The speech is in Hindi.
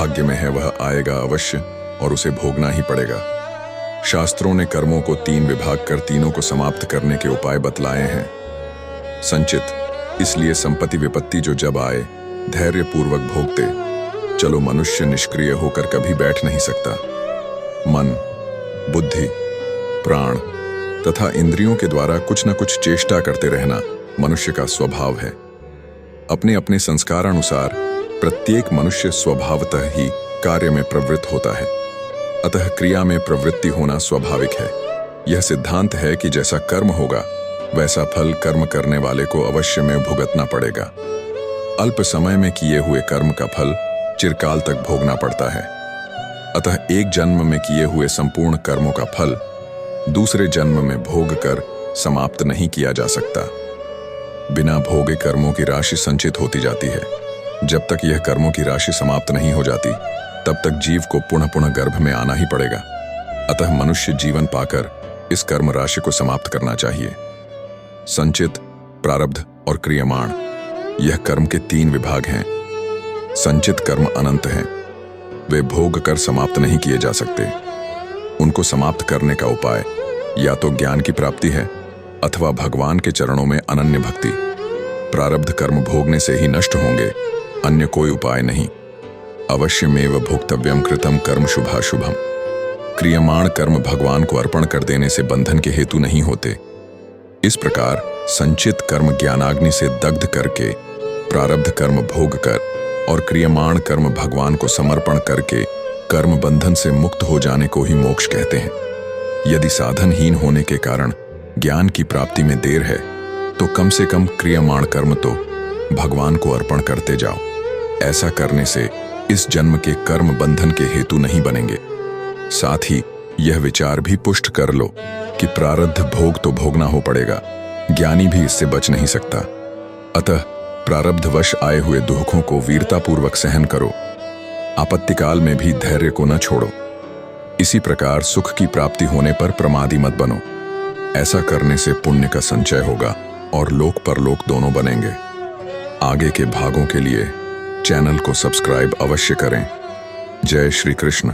भाग्य में है वह आएगा अवश्य और उसे भोगना ही पड़ेगा। शास्त्रों ने कर्मों को 3 विभाग कर तीनों को समाप्त करने के उपाय बतलाए हैं। संचित, इसलिए संपत्ति विपत्ति जो जब आए धैर्य पूर्वक भोगते चलो। मनुष्य निष्क्रिय होकर कभी बैठ नहीं सकता। मन, बुद्धि, प्राण तथा इंद्रियों के द्वारा कुछ न कुछ चेष्टा करते रहना मनुष्य का स्वभाव है। अपने अपने संस्कारानुसार प्रत्येक मनुष्य स्वभावतः ही कार्य में प्रवृत्त होता है, अतः क्रिया में प्रवृत्ति होना स्वाभाविक है। यह सिद्धांत है कि जैसा कर्म होगा वैसा फल कर्म करने वाले को अवश्य में भुगतना पड़ेगा। अल्प समय में किए हुए कर्म का फल चिरकाल तक भोगना पड़ता है, अतः एक जन्म में किए हुए संपूर्ण कर्मों का फल दूसरे जन्म में भोग कर समाप्त नहीं किया जा सकता। बिना भोगे कर्मों की राशि संचित होती जाती है। जब तक यह कर्मों की राशि समाप्त नहीं हो जाती तब तक जीव को पुनः पुनः गर्भ में आना ही पड़ेगा। अतः मनुष्य जीवन पाकर इस कर्म राशि को समाप्त करना चाहिए। संचित, प्रारब्ध और क्रियमाण, यह कर्म के 3 विभाग हैं। संचित कर्म अनंत हैं, वे भोग कर समाप्त नहीं किए जा सकते। उनको समाप्त करने का उपाय या तो ज्ञान की प्राप्ति है अथवा भगवान के चरणों में अनन्य भक्ति। प्रारब्ध कर्म भोगने से ही नष्ट होंगे, अन्य कोई उपाय नहीं। अवश्यमेव भोक्तव्यम कृतम कर्म शुभाशुभम। क्रियमाण कर्म भगवान को अर्पण कर देने से बंधन के हेतु नहीं होते। इस प्रकार संचित कर्म ज्ञानाग्नि से दग्ध करके, प्रारब्ध कर्म भोग कर और क्रियमाण कर्म भगवान को समर्पण करके कर्म बंधन से मुक्त हो जाने को ही मोक्ष कहते हैं। यदि साधनहीन होने के कारण ज्ञान की प्राप्ति में देर है तो कम से कम क्रियमाण कर्म तो भगवान को अर्पण करते जाओ। ऐसा करने से इस जन्म के कर्म बंधन के हेतु नहीं बनेंगे। साथ ही यह विचार भी पुष्ट कर लो कि प्रारब्ध भोग तो भोगना हो पड़ेगा, ज्ञानी भी इससे बच नहीं सकता। अतः प्रारब्धवश आए हुए दुखों को वीरतापूर्वक सहन करो, आपत्तिकाल में भी धैर्य को न छोड़ो। इसी प्रकार सुख की प्राप्ति होने पर प्रमादी मत बनो। ऐसा करने से पुण्य का संचय होगा और लोक परलोक दोनों बनेंगे। आगे के भागों के लिए चैनल को सब्सक्राइब अवश्य करें। जय श्री कृष्ण।